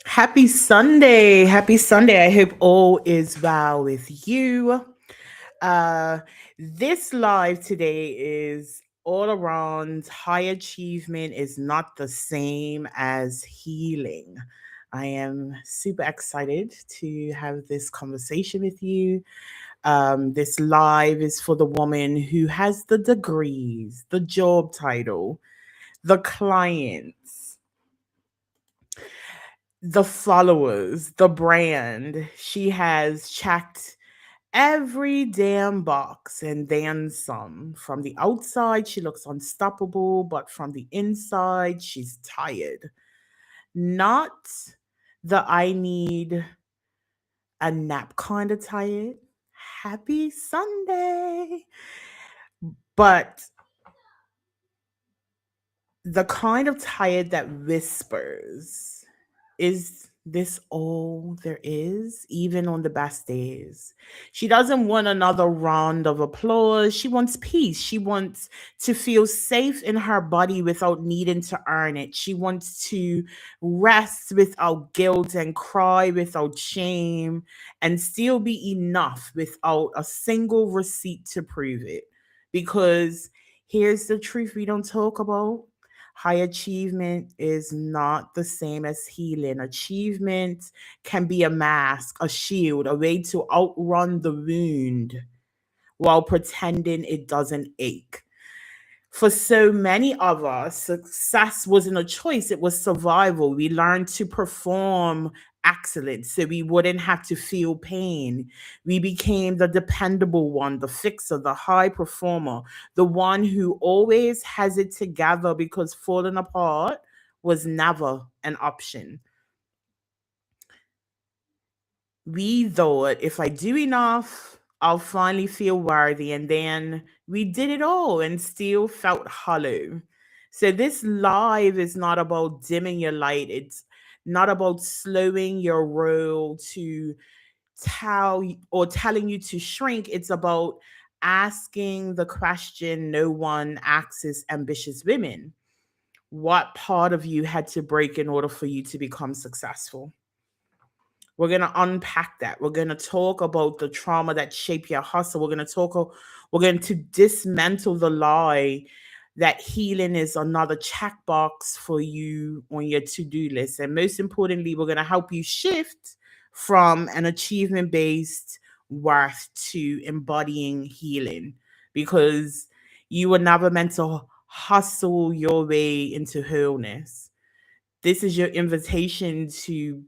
Happy Sunday. Happy Sunday. I hope all is well with you. Uh, this live today is all around high achievement is not the same as healing. I am super excited to have this conversation with you. This live is for the woman who has the degrees, the job title, the clients, the followers, the brand. She has checked every damn box and then some. From the outside, she looks unstoppable, but from the inside, she's tired. Not the I need a nap kind of tired. Happy Sunday. But the kind of tired that whispers, is this all there is, even on the best days? She doesn't want another round of applause. She wants peace. She wants to feel safe in her body without needing to earn it. She wants to rest without guilt and cry without shame and still be enough without a single receipt to prove it. Because here's the truth we don't talk about: high achievement is not the same as healing. Achievement can be a mask, a shield, a way to outrun the wound while pretending it doesn't ache. For so many of us, success wasn't a choice, it was survival. We learned to perform excellence so we wouldn't have to feel pain. We became the dependable one, the fixer, the high performer, the one who always has it together because falling apart was never an option. We thought if I do enough, I'll finally feel worthy. And then we did it all and still felt hollow. So, this live is not about dimming your light. It's not about slowing your roll to or telling you to shrink. It's about asking the question no one asks ambitious women: what part of you had to break in order for you to become successful? We're going to unpack that. We're going to talk about the trauma that shaped your hustle. We're going to dismantle the lie that healing is another checkbox for you on your to-do list. And most importantly, we're going to help you shift from an achievement-based worth to embodying healing, because you were never meant to hustle your way into wholeness. This is your invitation to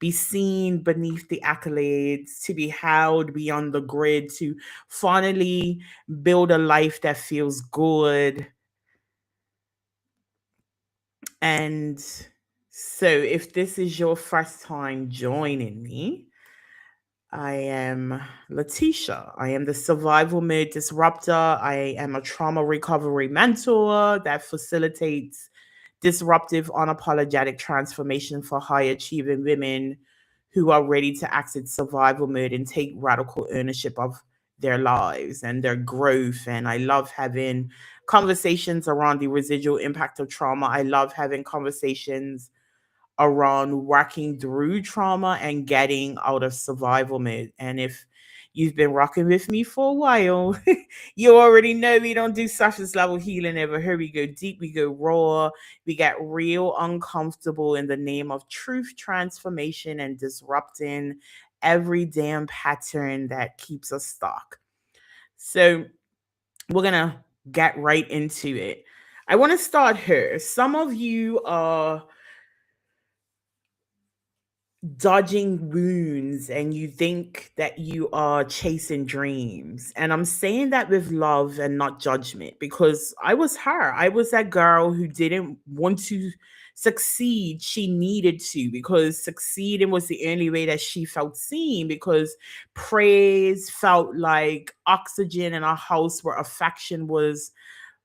be seen beneath the accolades, to be held beyond the grid, to finally build a life that feels good. And so, if this is your first time joining me, I am Letitia. I am the survival mode disruptor. I am a trauma recovery mentor that facilitates disruptive, unapologetic transformation for high achieving women who are ready to exit survival mode and take radical ownership of their lives and their growth. And I love having conversations around the residual impact of trauma. I love having conversations around working through trauma and getting out of survival mode. And if you've been rocking with me for a while, you already know we don't do surface level healing ever. Here we go deep, we go raw, we get real uncomfortable in the name of truth transformation and disrupting every damn pattern that keeps us stuck. So we're gonna get right into it. I want to start here. Some of you are dodging wounds and you think that you are chasing dreams. And I'm saying that with love and not judgment, because I was her. I was that girl who didn't want to succeed. She needed to, because succeeding was the only way that she felt seen, because praise felt like oxygen in a house where affection was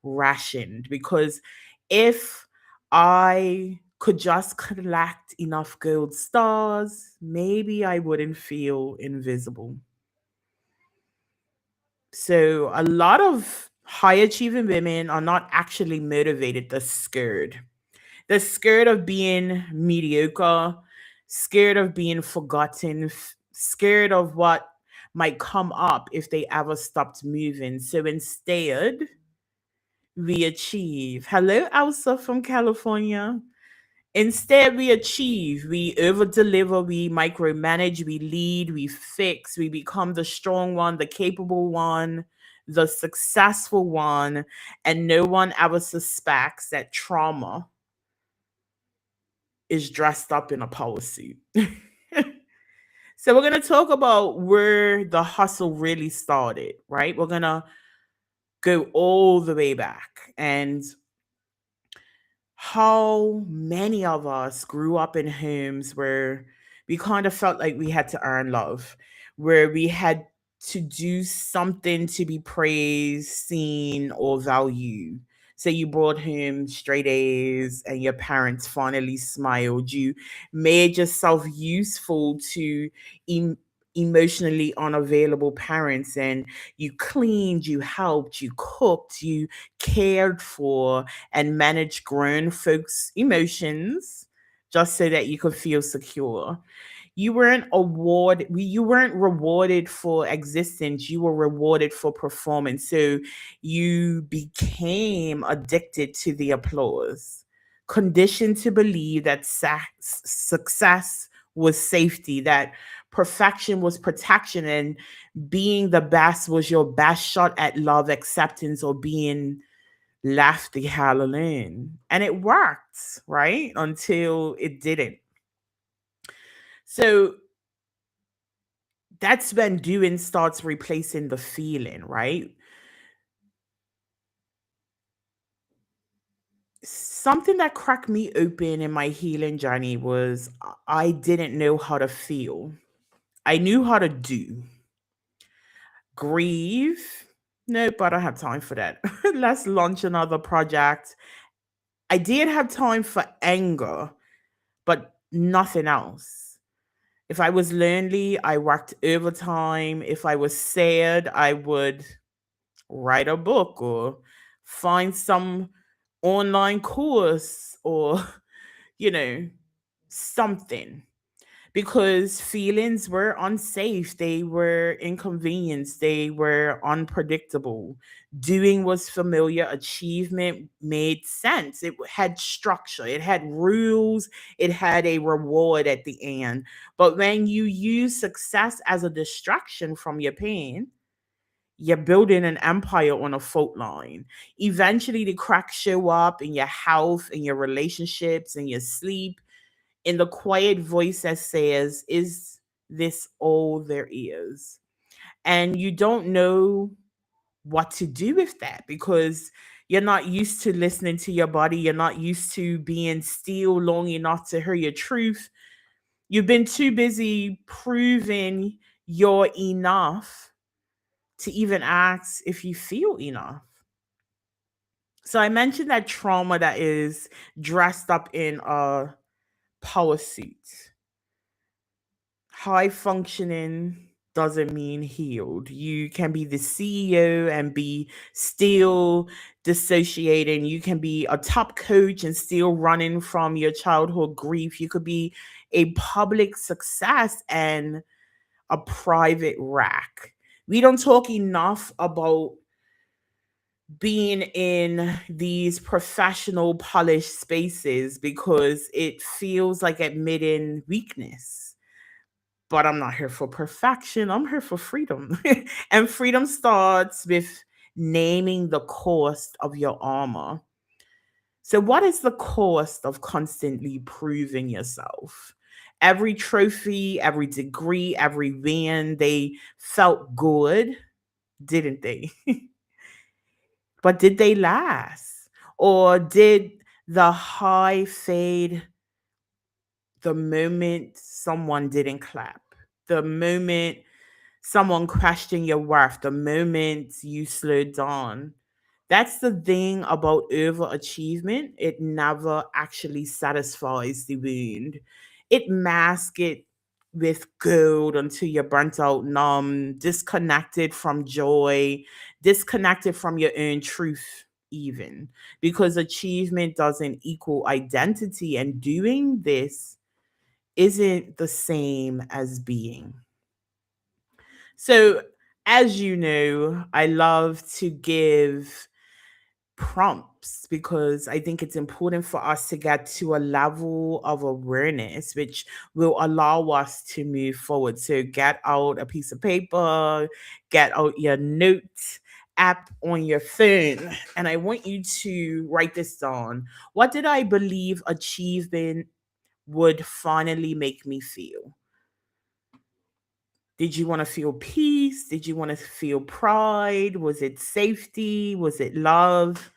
rationed. Because if I could just collect enough gold stars, maybe I wouldn't feel invisible. So, a lot of high achieving women are not actually motivated, they're scared. They're scared of being mediocre. scared of being forgotten, scared of what might come up if they ever stopped moving. So instead, we achieve. Hello, Elsa from California. Instead, we achieve, we over deliver, we micromanage, we lead, we fix, we become the strong one, the capable one, the successful one, and no one ever suspects that trauma is dressed up in a power suit. So, we're going to talk about where the hustle really started, right? We're going to go all the way back and how many of us grew up in homes where we kind of felt like we had to earn love, where we had to do something to be praised, seen, or valued. So you brought home straight A's and your parents finally smiled. You made yourself useful to em- emotionally unavailable parents, and you cleaned, you helped, you cooked, you cared for and manage grown folks' emotions just so that you could feel secure. You weren't rewarded for existence, you were rewarded for performance. So you became addicted to the applause, conditioned to believe that success was safety, that perfection was protection, and being the best was your best shot at love, acceptance, or being left the hell alone. And it worked, right? Until it didn't. So that's when doing starts replacing the feeling, right? Something that cracked me open in my healing journey was I didn't know how to feel. I knew how to do. Grieve. Nope, I don't have time for that. Let's launch another project. I did have time for anger, but nothing else. If I was lonely, I worked overtime. If I was sad, I would write a book or find some online course or, you know, something. Because feelings were unsafe, they were inconvenienced, they were unpredictable. Doing was familiar, achievement made sense. It had structure, it had rules, it had a reward at the end. But when you use success as a distraction from your pain, you're building an empire on a fault line. Eventually, the cracks show up in your health, in your relationships, in your sleep, in the quiet voice that says, "Is this all there is?" And you don't know what to do with that because you're not used to listening to your body. You're not used to being still long enough to hear your truth. You've been too busy proving you're enough to even ask if you feel enough. So I mentioned that trauma that is dressed up in a power suit. High functioning doesn't mean healed. You can be the CEO and be still dissociating. You can be a top coach and still running from your childhood grief. You could be a public success and a private wreck. We don't talk enough about being in these professional polished spaces because it feels like admitting weakness. But I'm not here for perfection. I'm here for freedom. And freedom starts with naming the cost of your armor. So, what is the cost of constantly proving yourself? Every trophy, every degree, every win, they felt good, didn't they? But did they last? Or did the high fade the moment someone didn't clap? The moment someone questioned your worth, the moment you slowed down? That's the thing about overachievement. It never actually satisfies the wound. It masks it with gold until you're burnt out, numb, disconnected from joy, disconnected from your own truth, even because achievement doesn't equal identity. And doing this isn't the same as being. So, as you know, I love to give prompts because I think it's important for us to get to a level of awareness which will allow us to move forward. So, get out a piece of paper, get out your note app on your phone, and I want you to write this down. What did I believe achievement would finally make me feel? Did you want to feel peace? Did you want to feel pride? Was it safety? Was it love?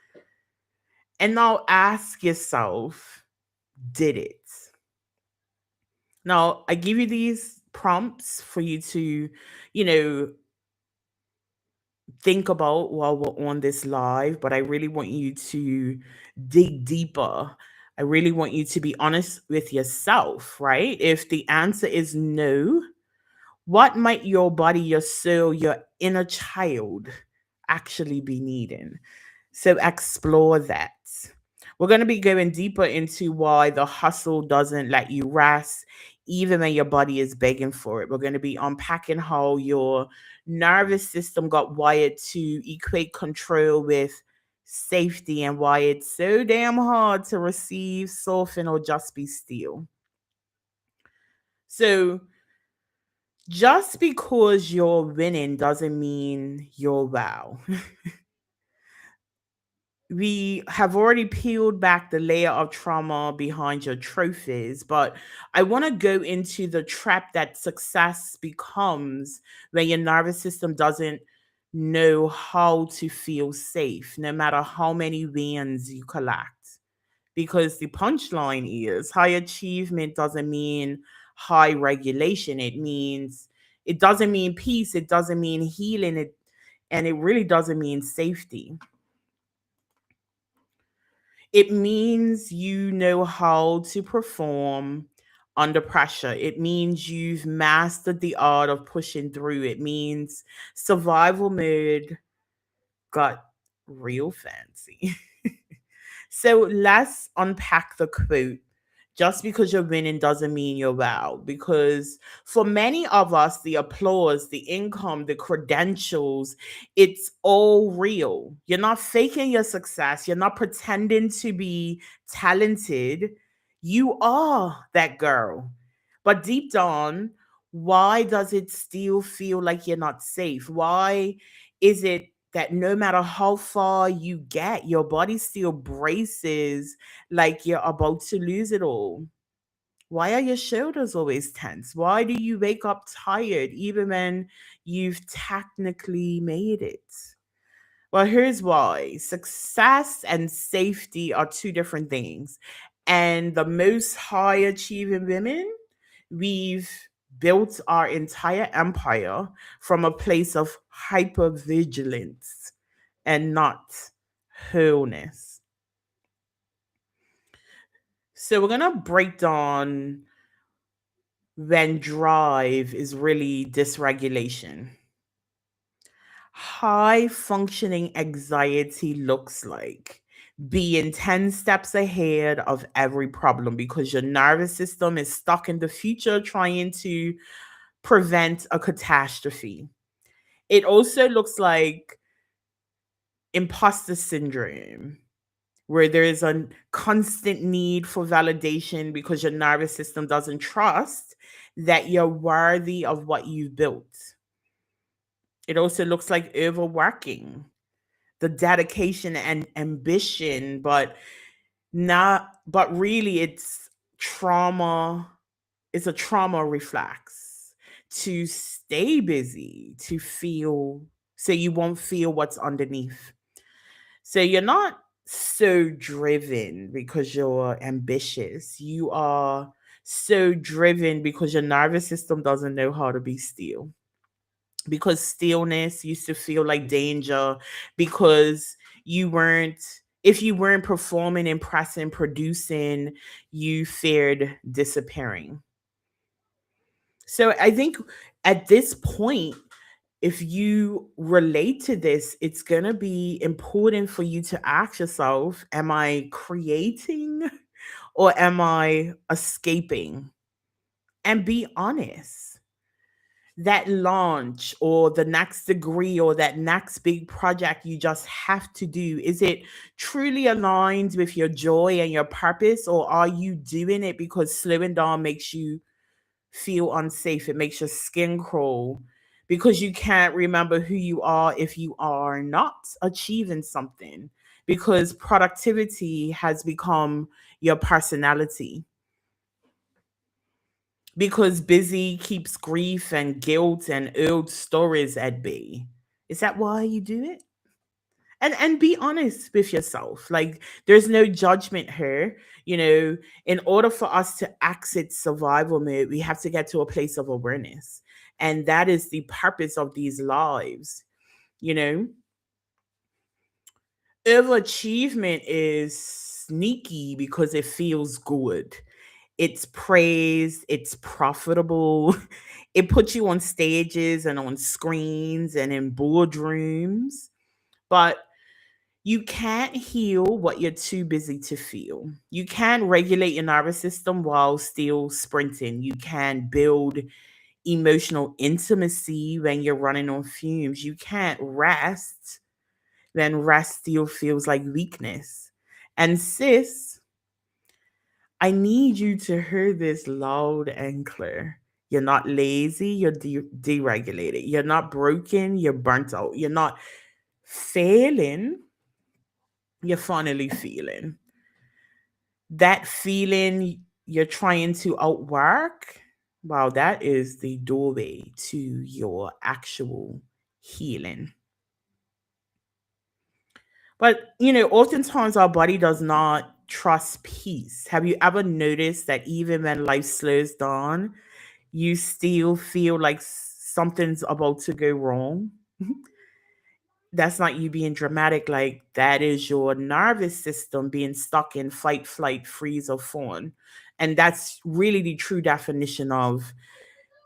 And now ask yourself, did it? Now, I give you these prompts for you to, you know, think about while we're on this live, but I really want you to dig deeper. I really want you to be honest with yourself, right? If the answer is no, what might your body, your soul, your inner child actually be needing? So explore that. We're going to be going deeper into why the hustle doesn't let you rest, even when your body is begging for it. We're going to be unpacking how your nervous system got wired to equate control with safety and why it's so damn hard to receive, soften, or just be still. So, just because you're winning doesn't mean you're wow. We have already peeled back the layer of trauma behind your trophies, but I want to go into the trap that success becomes when your nervous system doesn't know how to feel safe, no matter how many wins you collect. Because the punchline is high achievement doesn't mean high regulation. It doesn't mean peace. It doesn't mean healing. And it really doesn't mean safety. It means you know how to perform under pressure. It means you've mastered the art of pushing through. It means survival mode got real fancy. So let's unpack the quote. Just because you're winning doesn't mean you're wow. Because for many of us, the applause, the income, the credentials, it's all real. You're not faking your success. You're not pretending to be talented. You are that girl. But deep down, why does it still feel like you're not safe? Why is it that no matter how far you get, your body still braces like you're about to lose it all? Why are your shoulders always tense? Why do you wake up tired even when you've technically made it? Well, here's why success and safety are two different things. And the most high achieving women, we've built our entire empire from a place of hypervigilance and not wholeness. So we're gonna break down when drive is really dysregulation. High functioning anxiety looks like being 10 steps ahead of every problem because your nervous system is stuck in the future trying to prevent a catastrophe. It also looks like imposter syndrome, where there is a constant need for validation because your nervous system doesn't trust that you're worthy of what you've built. It also looks like overworking, the dedication and ambition, but really trauma, it's a trauma reflex to stay busy, to feel so you won't feel what's underneath. So you're not so driven because you're ambitious. You are so driven because your nervous system doesn't know how to be still. Because stillness used to feel like danger, because you weren't, if you weren't performing, impressing, producing, you feared disappearing. So I think at this point, if you relate to this, it's going to be important for you to ask yourself, am I creating or am I escaping? And be honest, that launch or the next degree or that next big project you just have to do, is it truly aligned with your joy and your purpose, or are you doing it because slowing down makes you feel unsafe? It makes your skin crawl because you can't remember who you are if you are not achieving something, because productivity has become your personality, because busy keeps grief and guilt and old stories at bay. Is that why you do it? And be honest with yourself. Like, there's no judgment here. You know, in order for us to exit survival mode, we have to get to a place of awareness. And that is the purpose of these lives. You know, overachievement is sneaky because it feels good. It's praised, it's profitable. It puts you on stages and on screens and in boardrooms. But you can't heal what you're too busy to feel. You can't regulate your nervous system while still sprinting. You can build emotional intimacy when you're running on fumes. You can't rest when rest still feels like weakness. And sis, I need you to hear this loud and clear. You're not lazy, you're deregulated. You're not broken, you're burnt out. You're not failing, you're finally feeling. That feeling you're trying to outwork, wow, that is the doorway to your actual healing. But, oftentimes our body does not trust peace. Have you ever noticed that even when life slows down, you still feel like something's about to go wrong? That's not you being dramatic, like that is your nervous system being stuck in fight, flight, freeze, or fawn. And that's really the true definition of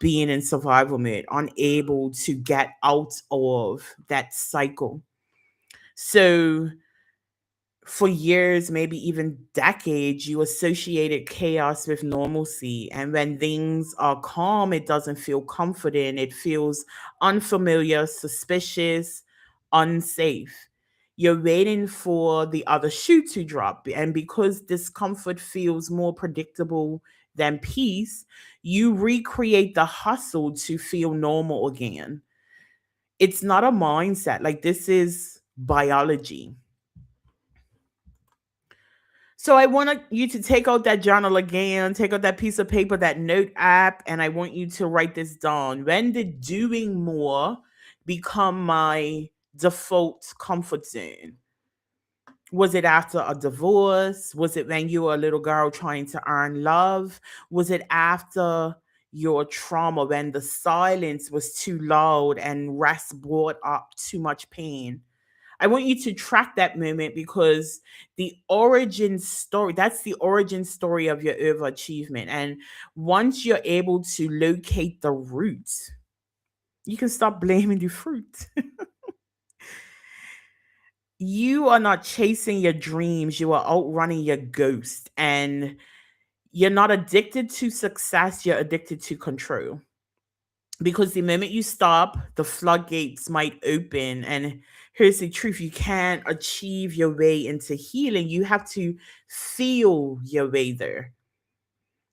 being in survival mode, unable to get out of that cycle. So for years, maybe even decades, you associated chaos with normalcy. And when things are calm, it doesn't feel comforting. It feels unfamiliar, suspicious, unsafe. You're waiting for the other shoe to drop. And because discomfort feels more predictable than peace, you recreate the hustle to feel normal again. It's not a mindset. Like, this is biology. So I want you to take out that journal again, take out that piece of paper, that note app, and I want you to write this down. When did doing more become my default comfort zone? Was it after a divorce? Was it when you were a little girl trying to earn love? Was it after your trauma when the silence was too loud and rest brought up too much pain? I want you to track that moment because that's the origin story of your overachievement. And once you're able to locate the root, you can stop blaming the fruit. You are not chasing your dreams, you are outrunning your ghost. And you're not addicted to success, you're addicted to control. Because the moment you stop, the floodgates might open. And here's the truth: you can't achieve your way into healing, you have to feel your way there.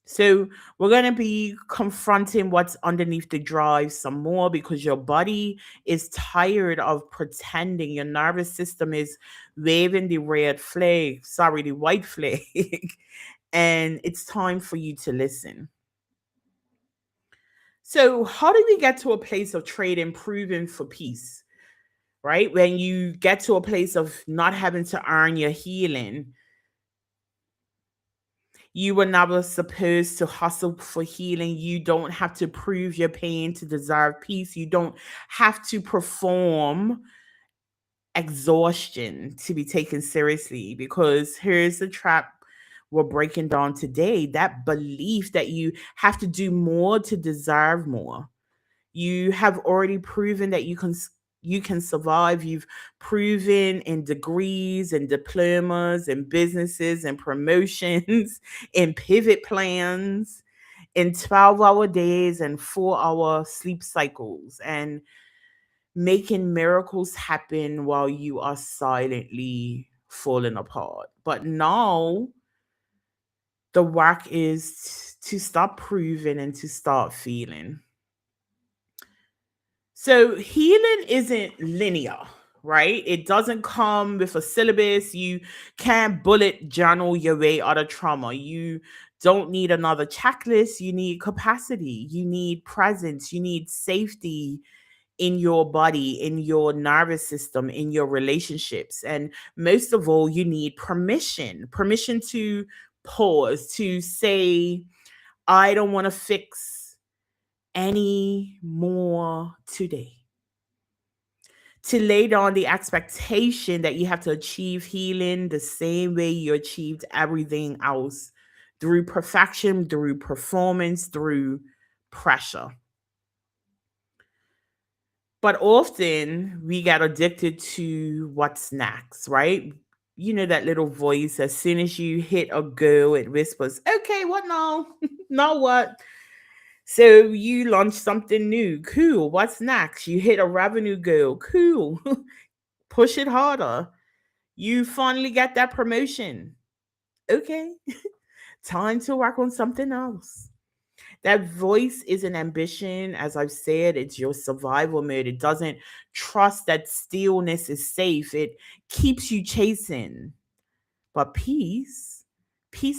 So, we're going to be confronting what's underneath the drive some more because your body is tired of pretending. Your nervous system is waving the red flag, sorry, the white flag. And it's time for you to listen. So, how do we get to a place of trade improving for peace, right? When you get to a place of not having to earn your healing, you were never supposed to hustle for healing. You don't have to prove your pain to deserve peace. You don't have to perform exhaustion to be taken seriously, because here's the trap we're breaking down today: that belief that you have to do more to deserve more. You have already proven that you can survive. You've proven in degrees and diplomas and businesses and promotions and pivot plans in 12-hour days and 4-hour sleep cycles, and making miracles happen while you are silently falling apart. But now the work is to stop proving and to start feeling. So healing isn't linear, right? It doesn't come with a syllabus. You can't bullet journal your way out of trauma. You don't need another checklist. You need capacity. You need presence. You need safety in your body, in your nervous system, in your relationships. And most of all, you need permission to pause, to say, I don't want to fix any more today, to lay down the expectation that you have to achieve healing the same way you achieved everything else, through perfection, through performance, through pressure. But often we get addicted to what's next, right? You know that little voice, as soon as you hit a goal, it whispers, okay, what now? Now what? So you launch something new. Cool. What's next? You hit a revenue goal. Cool. Push it harder. You finally get that promotion. Okay. Time to work on something else. That voice is an ambition. As I've said, it's your survival mode. It doesn't trust that stillness is safe. It keeps you chasing. But peace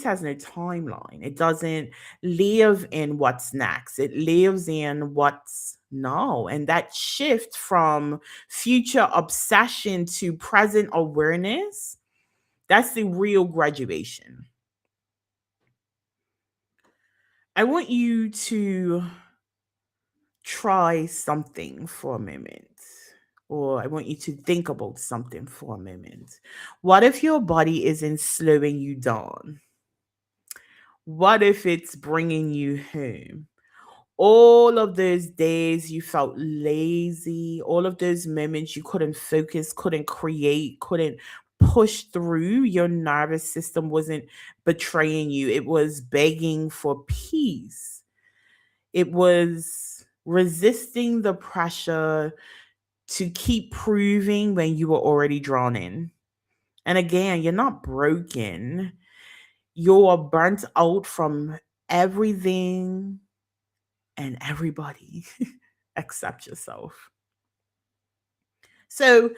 has no timeline. It doesn't live in what's next. It lives in what's now. And that shift from future obsession to present awareness, that's the real graduation. I want you to try something for a moment, or I want you to think about something for a moment. What if your body isn't slowing you down? What if it's bringing you home? All of those days you felt lazy, all of those moments you couldn't focus, couldn't create, couldn't push through, your nervous system wasn't betraying you, it was begging for peace. It was resisting the pressure to keep proving when you were already drawn in. And again, you're not broken. You're burnt out from everything and everybody except yourself. So,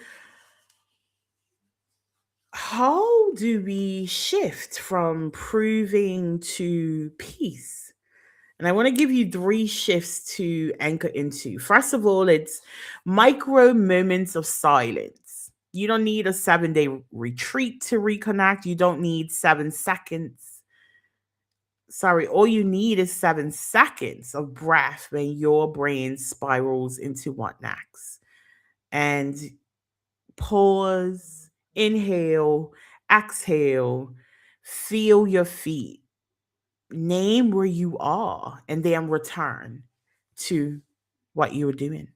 how do we shift from proving to peace? And I want to give you three shifts to anchor into. First of all, it's micro moments of silence. You don't need a 7-day retreat to reconnect. You don't need 7 seconds. Sorry, all you need is 7 seconds of breath when your brain spirals into what next. And pause, inhale, exhale, feel your feet, name where you are, and then return to what you were doing.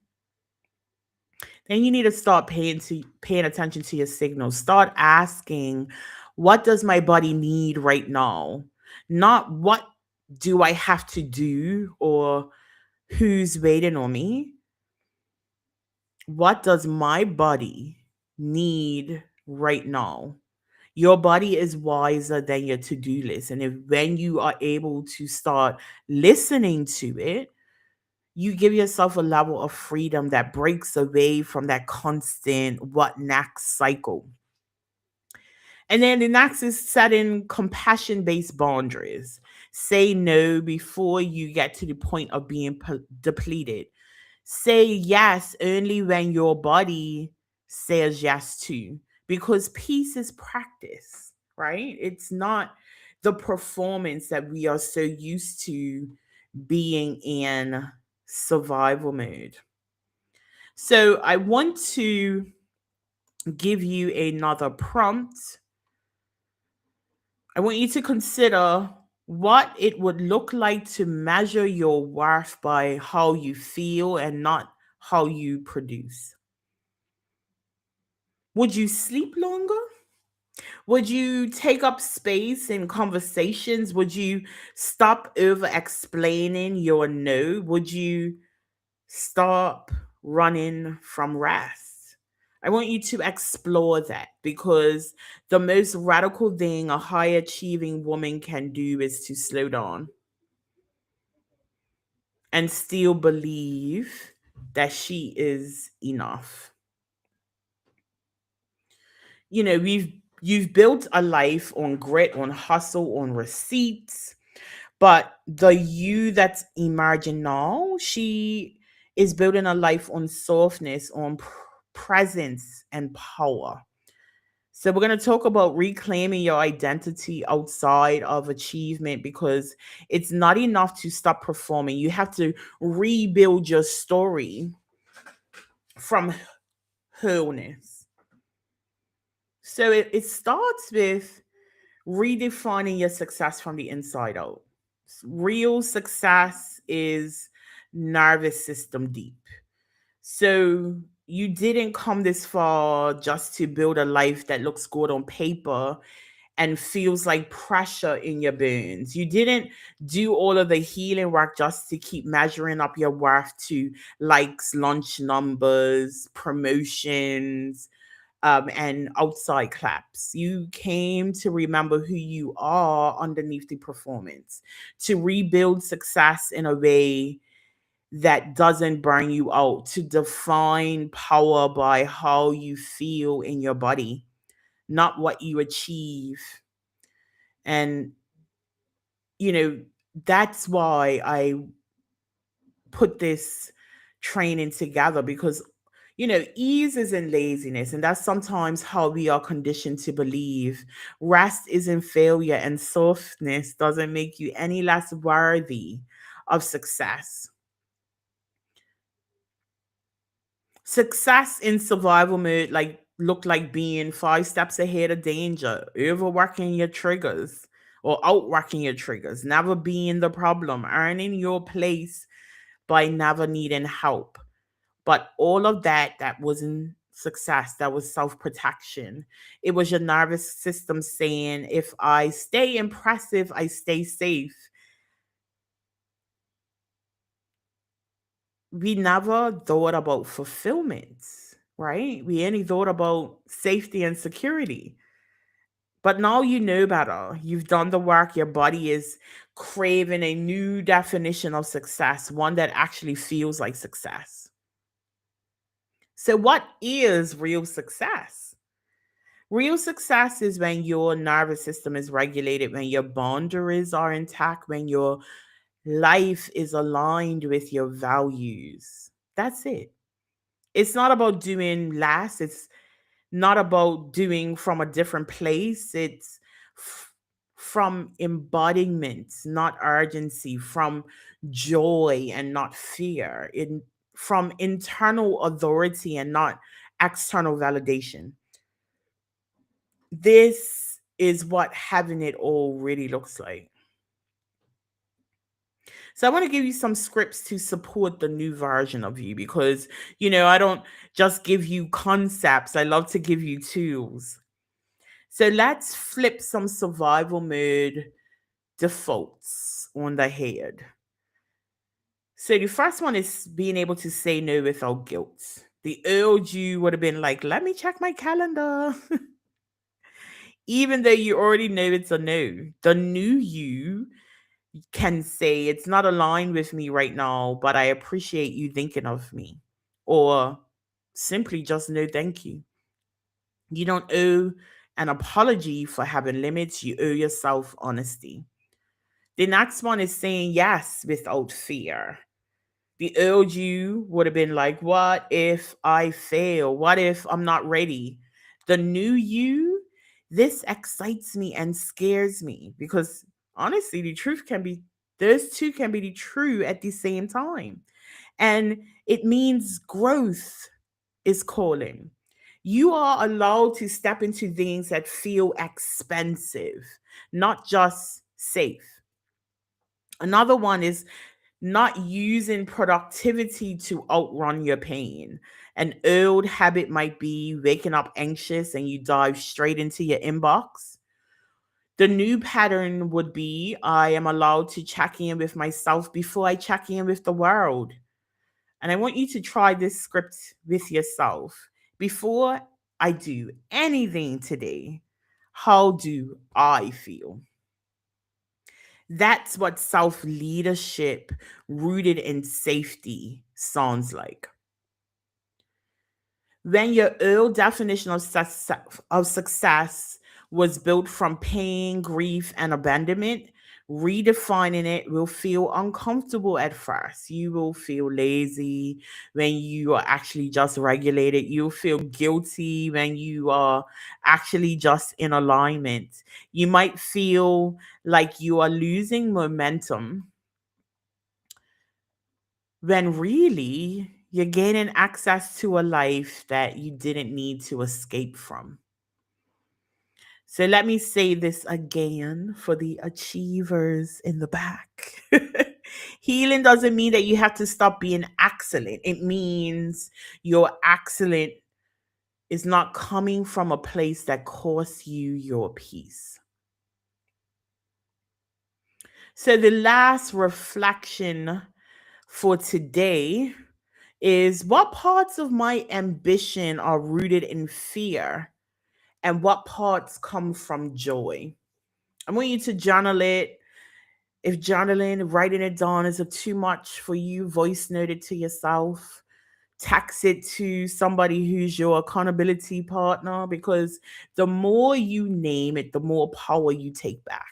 Then you need to start paying attention to your signals. Start asking, what does my body need right now? Not what do I have to do or who's waiting on me. What does my body need right now? Your body is wiser than your to-do list. And if when you are able to start listening to it, you give yourself a level of freedom that breaks away from that constant what next cycle. And then the next is setting compassion based boundaries. Say no before you get to the point of being depleted. Say yes only when your body says yes to, because peace is practice, right? It's not the performance that we are so used to being in survival mode. So I want to give you another prompt. I want you to consider what it would look like to measure your worth by how you feel and not how you produce. Would you sleep longer? Would you take up space in conversations? Would you stop over explaining your no? Would you stop running from rest? I want you to explore that because the most radical thing a high achieving woman can do is to slow down and still believe that she is enough. You know, you've built a life on grit, on hustle, on receipts, but the you that's emerging now, she is building a life on softness, on presence and power. So we're going to talk about reclaiming your identity outside of achievement because it's not enough to stop performing. You have to rebuild your story from wholeness. So it starts with redefining your success from the inside out. Real success is nervous system deep. So you didn't come this far just to build a life that looks good on paper and feels like pressure in your bones. You didn't do all of the healing work just to keep measuring up your worth to likes, launch numbers, promotions, and outside claps. You came to remember who you are underneath the performance, to rebuild success in a way that doesn't burn you out, to define power by how you feel in your body, not what you achieve. And, you know, that's why I put this training together because ease isn't laziness, and that's sometimes how we are conditioned to believe. Rest isn't failure, and softness doesn't make you any less worthy of success. Success in survival mode look like being 5 steps ahead of danger, overworking your triggers or outworking your triggers, never being the problem, earning your place by never needing help. But all of that wasn't success. That was self-protection. It was your nervous system saying, if I stay impressive, I stay safe. We never thought about fulfillment, right? We only thought about safety and security. But now you know better. You've done the work. Your body is craving a new definition of success, one that actually feels like success. So, what is real success? Real success is when your nervous system is regulated, when your boundaries are intact, when your life is aligned with your values. That's it. It's not about doing less. It's not about doing from a different place. It's from embodiment, not urgency, from joy and not fear, from internal authority and not external validation. This is what having it all really looks like. So I want to give you some scripts to support the new version of you because, I don't just give you concepts, I love to give you tools. So let's flip some survival mode defaults on the head. So the first one is being able to say no without guilt. The old you would have been like, let me check my calendar. Even though you already know it's a no. The new you can say, it's not aligned with me right now, but I appreciate you thinking of me. Or simply just no, thank you. You don't owe an apology for having limits, you owe yourself honesty. The next one is saying yes without fear. The old you would have been like, what if I fail? What if I'm not ready? The new you, this excites me and scares me because honestly, the truth can be, those two can be true at the same time. And it means growth is calling. You are allowed to step into things that feel expensive, not just safe. Another one is not using productivity to outrun your pain. An old habit might be waking up anxious and you dive straight into your inbox. The new pattern would be I am allowed to check in with myself before I check in with the world. And I want you to try this script with yourself. Before I do anything today, how do I feel? That's what self leadership rooted in safety sounds like. When your old definition of success was built from pain, grief, and abandonment, redefining it will feel uncomfortable at first. You will feel lazy when you are actually just regulated. You'll feel guilty when you are actually just in alignment. You might feel like you are losing momentum when really you're gaining access to a life that you didn't need to escape from. So let me say this again for the achievers in the back. Healing doesn't mean that you have to stop being excellent. It means your excellent is not coming from a place that costs you your peace. So the last reflection for today is what parts of my ambition are rooted in fear and what parts come from joy. I want you to journal it. If journaling, writing it down is too much for you, voice note it to yourself, text it to somebody who's your accountability partner, because the more you name it, the more power you take back.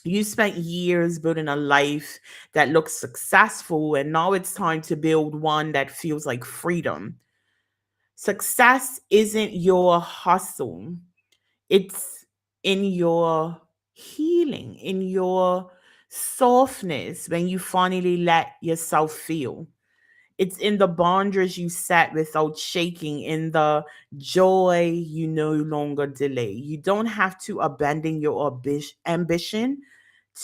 You spent years building a life that looks successful, and now it's time to build one that feels like freedom. Success isn't your hustle, it's in your healing, in your softness when you finally let yourself feel. It's in the boundaries you set without shaking, in the joy you no longer delay. You don't have to abandon your ambition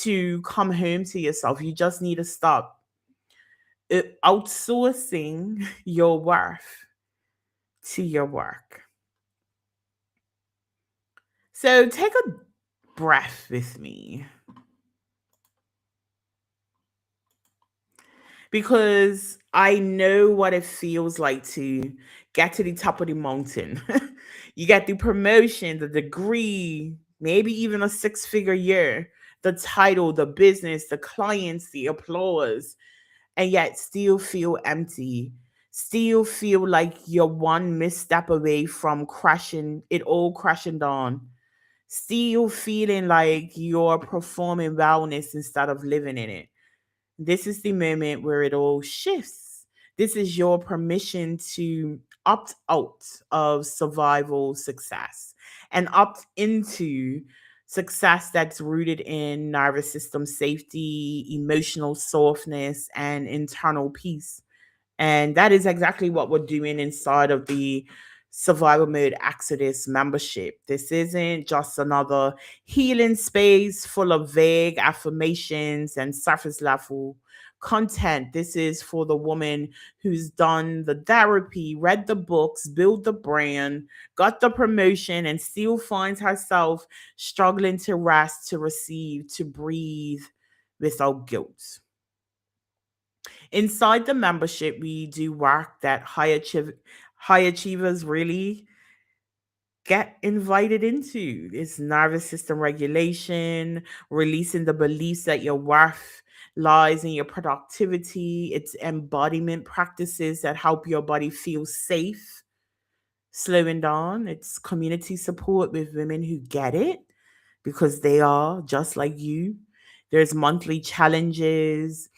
to come home to yourself. You just need to stop outsourcing your worth to your work. So take a breath with me, because I know what it feels like to get to the top of the mountain. You get the promotion, the degree, maybe even a six-figure year, the title, the business, the clients, the applause, and yet still feel empty. Still feel like you're one misstep away from crashing it all crashing down. Still feeling like you're performing wellness instead of living in it. This is the moment where it all shifts. This is your permission to opt out of survival success and opt into success that's rooted in nervous system safety, emotional softness, and internal peace. And that is exactly what we're doing inside of the Survival Mode Exodus membership. This isn't just another healing space full of vague affirmations and surface level content. This is for the woman who's done the therapy, read the books, built the brand, got the promotion, and still finds herself struggling to rest, to receive, to breathe without guilt. Inside the membership, we do work that high achievers really get invited into. It's nervous system regulation, releasing the beliefs that your worth lies in your productivity. It's embodiment practices that help your body feel safe, slowing down. It's community support with women who get it because they are just like you. There's monthly challenges,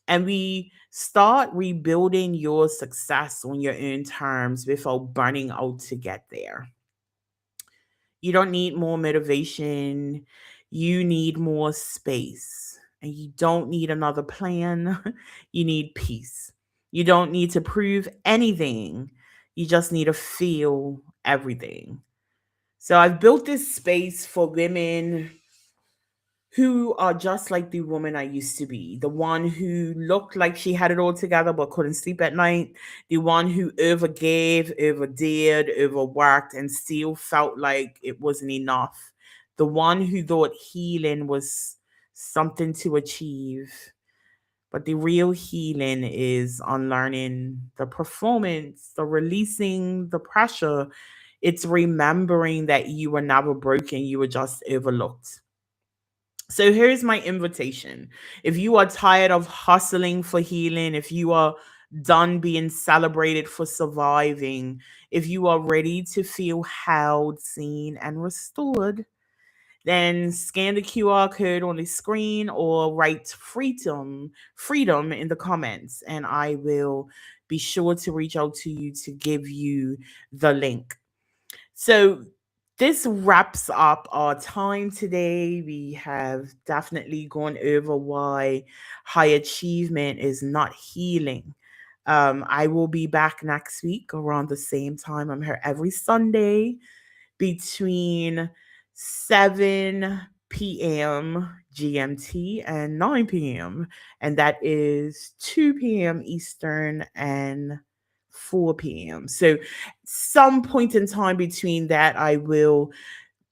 and we start rebuilding your success on your own terms without burning out to get there. You don't need more motivation, you need more space. And you don't need another plan, you need peace. You don't need to prove anything, you just need to feel everything. So I've built this space for women who are just like the woman I used to be, the one who looked like she had it all together but couldn't sleep at night, the one who overgave, overdid, overworked, and still felt like it wasn't enough, the one who thought healing was something to achieve. But the real healing is unlearning the performance, the releasing the pressure. It's remembering that you were never broken, you were just overlooked. So here's my invitation. If you are tired of hustling for healing, if you are done being celebrated for surviving, if you are ready to feel held, seen, and restored, then scan the QR code on the screen or write freedom in the comments, and I will be sure to reach out to you to give you the link. So this wraps up our time today. We have definitely gone over why high achievement is not healing. I will be back next week around the same time. I'm here every Sunday between 7 p.m. GMT and 9 p.m. And that is 2 p.m. Eastern and 4 p.m. So, some point in time between that, I will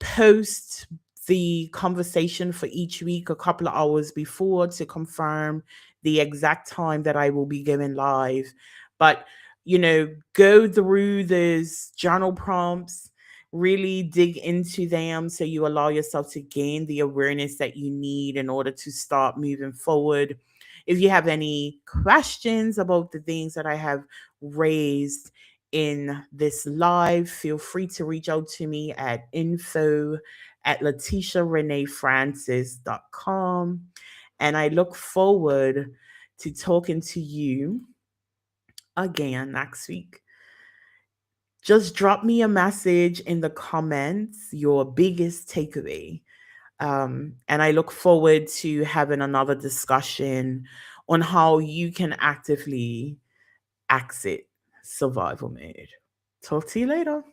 post the conversation for each week a couple of hours before to confirm the exact time that I will be going live. But, go through those journal prompts, really dig into them so you allow yourself to gain the awareness that you need in order to start moving forward. If you have any questions about the things that I have raised in this live, feel free to reach out to me at info@letitiarenefrancis.com. And I look forward to talking to you again next week. Just drop me a message in the comments, your biggest takeaway. And I look forward to having another discussion on how you can actively exit survival mode. Talk to you later.